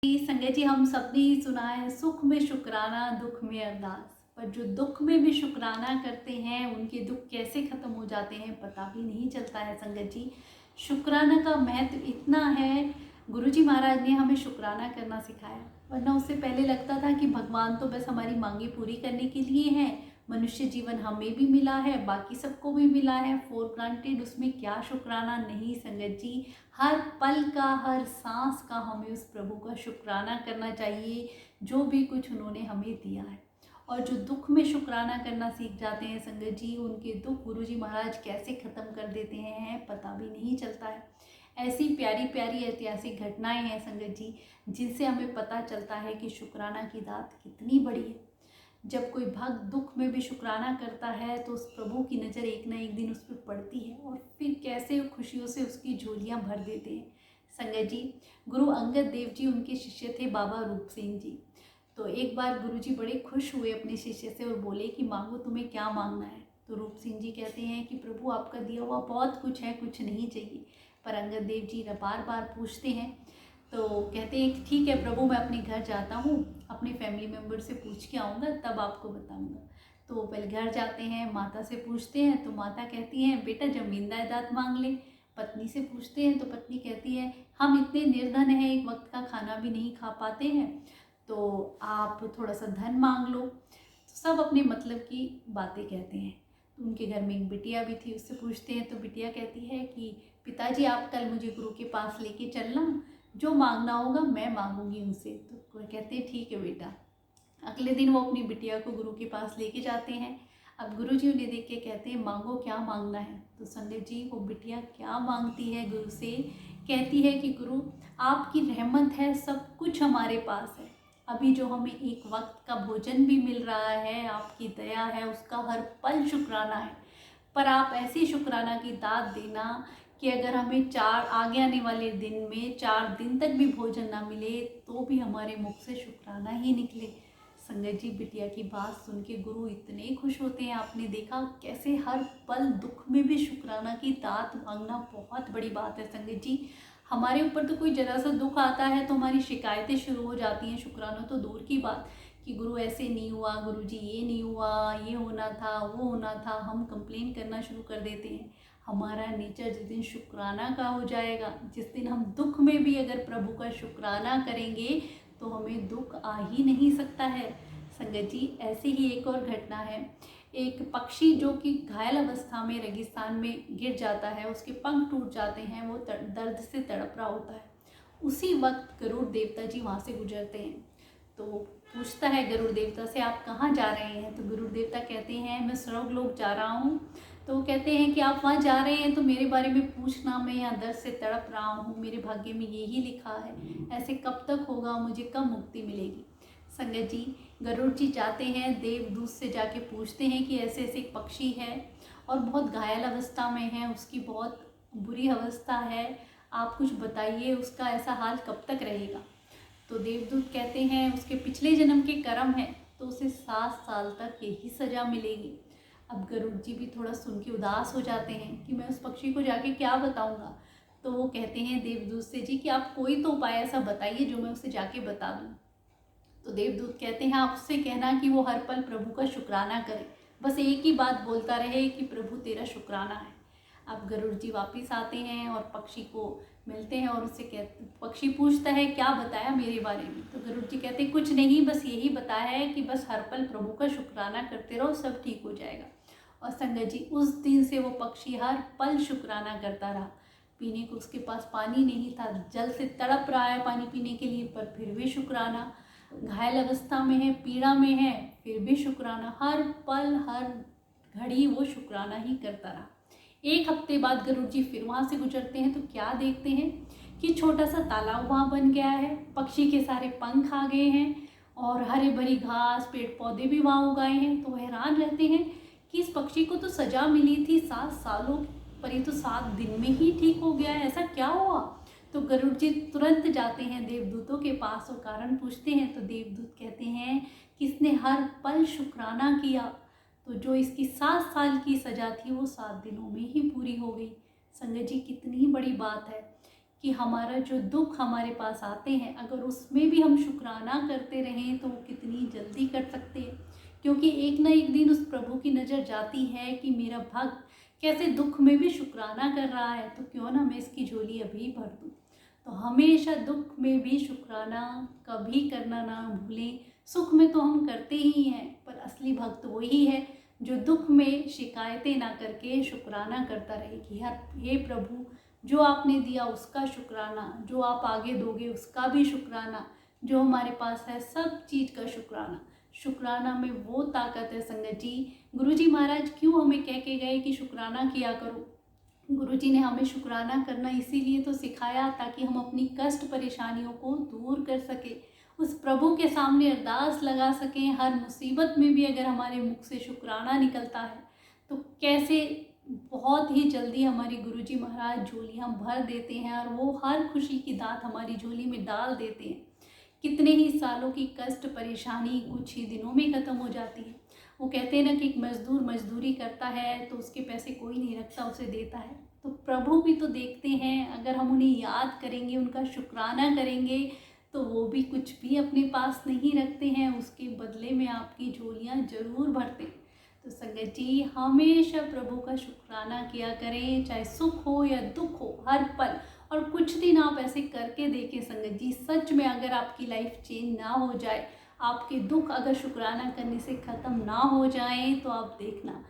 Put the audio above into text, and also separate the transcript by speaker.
Speaker 1: संगत जी, हम सबने ही सुना है, सुख में शुक्राना दुख में अरदास। पर जो दुख में भी शुक्राना करते हैं उनके दुख कैसे ख़त्म हो जाते हैं पता भी नहीं चलता है। संगत जी, शुक्राना का महत्व इतना है। गुरुजी महाराज ने हमें शुक्राना करना सिखाया, वरना उससे पहले लगता था कि भगवान तो बस हमारी मांगे पूरी करने के लिए हैं। मनुष्य जीवन हमें भी मिला है, बाकी सबको भी मिला है, फॉर ग्रांटेड, उसमें क्या शुक्राना। नहीं संगत जी, हर पल का, हर सांस का हमें उस प्रभु का शुक्राना करना चाहिए जो भी कुछ उन्होंने हमें दिया है। और जो दुख में शुक्राना करना सीख जाते हैं संगत जी, उनके दुख गुरुजी महाराज कैसे ख़त्म कर देते हैं पता भी नहीं चलता है। ऐसी प्यारी प्यारी ऐतिहासिक घटनाएं हैं संगत जी, जिनसे हमें पता चलता है कि शुक्राना की दात कितनी बड़ी है। जब कोई भक्त दुख में भी शुक्राना करता है तो उस प्रभु की नज़र एक ना एक दिन उस पर पड़ती है और फिर कैसे खुशियों से उसकी झोलियाँ भर देते हैं। संगत जी, गुरु अंगद देव जी उनके शिष्य थे बाबा रूप सिंह जी। तो एक बार गुरु जी बड़े खुश हुए अपने शिष्य से और बोले कि मांगो, तुम्हें क्या मांगना है। तो रूप सिंह जी कहते हैं कि प्रभु आपका दिया हुआ बहुत कुछ है, कुछ नहीं चाहिए। पर अंगद देव जी बार बार पूछते हैं तो कहते हैं कि ठीक है प्रभु, मैं अपने घर जाता हूँ, अपने फैमिली मेम्बर से पूछ के आऊँगा, तब आपको बताऊँगा। तो पहले घर जाते हैं, माता से पूछते हैं तो माता कहती हैं बेटा ज़मीन जायदाद मांग ले। पत्नी से पूछते हैं तो पत्नी कहती है हम इतने निर्धन हैं, एक वक्त का खाना भी नहीं खा पाते हैं, तो आप थोड़ा सा धन मांग लो। तो सब अपने मतलब की बातें कहते हैं। तो उनके घर में एक बिटिया भी थी, उससे पूछते हैं तो बिटिया कहती है कि पिताजी आप कल मुझे गुरु के पास लेके चलना, जो मांगना होगा मैं मांगूंगी उनसे। तो कहते हैं ठीक है बेटा। अगले दिन वो अपनी बिटिया को गुरु के पास लेके जाते हैं। अब गुरु जी उन्हें देख के कहते हैं मांगो, क्या मांगना है। तो संगत जी, वो बिटिया क्या मांगती है गुरु से, कहती है कि गुरु आपकी रहमत है, सब कुछ हमारे पास है, अभी जो हमें एक वक्त का भोजन भी मिल रहा है आपकी दया है, उसका हर पल शुक्राना है। पर आप ऐसी शुक्राना की दात देना कि अगर हमें आगे आने वाले दिन में 4 दिन तक भी भोजन ना मिले तो भी हमारे मुख से शुक्राना ही निकले। संगत जी, बिटिया की बात सुन के गुरु इतने खुश होते हैं। आपने देखा कैसे हर पल दुख में भी शुक्राना की दात मांगना बहुत बड़ी बात है। संगत जी, हमारे ऊपर तो कोई जरा सा दुख आता है तो हमारी शिकायतें शुरू हो जाती हैं, शुक्राना तो दूर की बात, कि गुरु ऐसे नहीं हुआ, गुरु जी ये नहीं हुआ, ये होना था, वो होना था, हम कंप्लेन करना शुरू कर देते हैं। हमारा नेचर जिस दिन शुक्राना का हो जाएगा, जिस दिन हम दुख में भी अगर प्रभु का शुक्राना करेंगे तो हमें दुख आ ही नहीं सकता है। संगत जी, ऐसी ही एक और घटना है। एक पक्षी जो कि घायल अवस्था में रेगिस्तान में गिर जाता है, उसके पंख टूट जाते हैं, वो दर्द से तड़प रहा होता है। उसी वक्त गरुड़ देवता जी वहाँ से गुजरते हैं। तो पूछता है गरुड़ देवता से आप कहाँ जा रहे हैं। तो गरुड़ देवता कहते हैं मैं स्वर्गलोक जा रहा हूँ। तो वो कहते हैं कि आप वहाँ जा रहे हैं तो मेरे बारे में पूछना, मैं यहाँ दर्द से तड़प रहा हूँ, मेरे भाग्य में यही लिखा है, ऐसे कब तक होगा, मुझे कब मुक्ति मिलेगी। संगत जी, गरुड़ जी जाते हैं, देवदूत से जाके पूछते हैं कि ऐसे ऐसे एक पक्षी है और बहुत घायल अवस्था में है, उसकी बहुत बुरी अवस्था है, आप कुछ बताइए उसका ऐसा हाल कब तक रहेगा। तो देवदूत कहते हैं उसके पिछले जन्म के कर्म है तो उसे 7 साल तक यही सज़ा मिलेगी। अब गरुड़ जी भी थोड़ा सुन के उदास हो जाते हैं कि मैं उस पक्षी को जाके क्या बताऊंगा। तो वो कहते हैं देवदूत से जी कि आप कोई तो उपाय ऐसा बताइए जो मैं उसे जाके बता दूं। तो देवदूत कहते हैं आप उससे कहना कि वो हर पल प्रभु का शुक्राना करे, बस एक ही बात बोलता रहे कि प्रभु तेरा शुक्राना है। अब गरुड़ जी वापस आते हैं और पक्षी को मिलते हैं और उससे कहते, पक्षी पूछता है क्या बताया मेरे बारे में। तो गरुड़ जी कहते हैं कुछ नहीं, बस यही बताया है कि बस हर पल प्रभु का शुक्राना करते रहो, सब ठीक हो जाएगा। और संगत जी, उस दिन से वो पक्षी हर पल शुक्राना करता रहा। पीने को उसके पास पानी नहीं था, जल से तड़प रहा है पानी पीने के लिए, पर फिर भी शुक्राना, घायल अवस्था में है, पीड़ा में है, फिर भी शुक्राना, हर पल हर घड़ी वो शुक्राना ही करता रहा। एक हफ्ते बाद गरुड़ जी फिर वहाँ से गुजरते हैं तो क्या देखते हैं कि छोटा सा तालाब वहाँ बन गया है, पक्षी के सारे पंख आ गए हैं और हरी भरी घास पेड़ पौधे भी वहाँ उगाए हैं। तो हैरान रहते हैं कि इस पक्षी को तो सजा मिली थी 7 सालों, पर ये तो 7 दिन में ही ठीक हो गया है, ऐसा क्या हुआ। तो गरुड़ जी तुरंत जाते हैं देवदूतों के पास और कारण पूछते हैं। तो देवदूत कहते हैं कि इसने हर पल शुक्राना किया, तो जो इसकी 7 साल की सज़ा थी वो 7 दिनों में ही पूरी हो गई। संगत जी, कितनी बड़ी बात है कि हमारा जो दुख हमारे पास आते हैं, अगर उसमें भी हम शुक्राना करते रहें तो वो कितनी जल्दी कट सकते हैं। क्योंकि एक ना एक दिन उस प्रभु की नज़र जाती है कि मेरा भक्त कैसे दुख में भी शुक्राना कर रहा है, तो क्यों ना मैं इसकी झोली अभी भर दूँ। तो हमेशा दुख में भी शुक्राना कभी करना ना भूलें। सुख में तो हम करते ही हैं, पर असली भक्त वही है जो दुख में शिकायतें ना करके शुक्राना करता रहे कि हे प्रभु, जो आपने दिया उसका शुक्राना, जो आप आगे दोगे उसका भी शुक्राना, जो हमारे पास है सब चीज़ का शुक्राना। शुक्राना में वो ताकत है संगत जी। गुरुजी महाराज क्यों हमें कह के गए कि शुक्राना किया करो? गुरुजी ने हमें शुक्राना करना इसीलिए तो सिखाया ताकि हम अपनी कष्ट परेशानियों को दूर कर सके, उस प्रभु के सामने अरदास लगा सकें। हर मुसीबत में भी अगर हमारे मुख से शुक्राना निकलता है तो कैसे बहुत ही जल्दी हमारे गुरुजी महाराज झोलियाँ भर देते हैं और वो हर खुशी की दात हमारी झोली में डाल देते हैं। कितने ही सालों की कष्ट परेशानी कुछ ही दिनों में ख़त्म हो जाती है। वो कहते हैं ना कि एक मज़दूर मजदूरी करता है तो उसके पैसे कोई नहीं रखता, उसे देता है। तो प्रभु भी तो देखते हैं, अगर हम उन्हें याद करेंगे, उनका शुक्राना करेंगे तो वो भी कुछ भी अपने पास नहीं रखते हैं, उसके बदले में आपकी झोलियाँ ज़रूर भरते हैं। तो संगत जी हमेशा प्रभु का शुक्राना किया करें, चाहे सुख हो या दुख हो, हर पल। और कुछ दिन आप ऐसे करके देखें संगत जी, सच में अगर आपकी लाइफ चेंज ना हो जाए, आपके दुख अगर शुक्राना करने से ख़त्म ना हो जाएं, तो आप देखना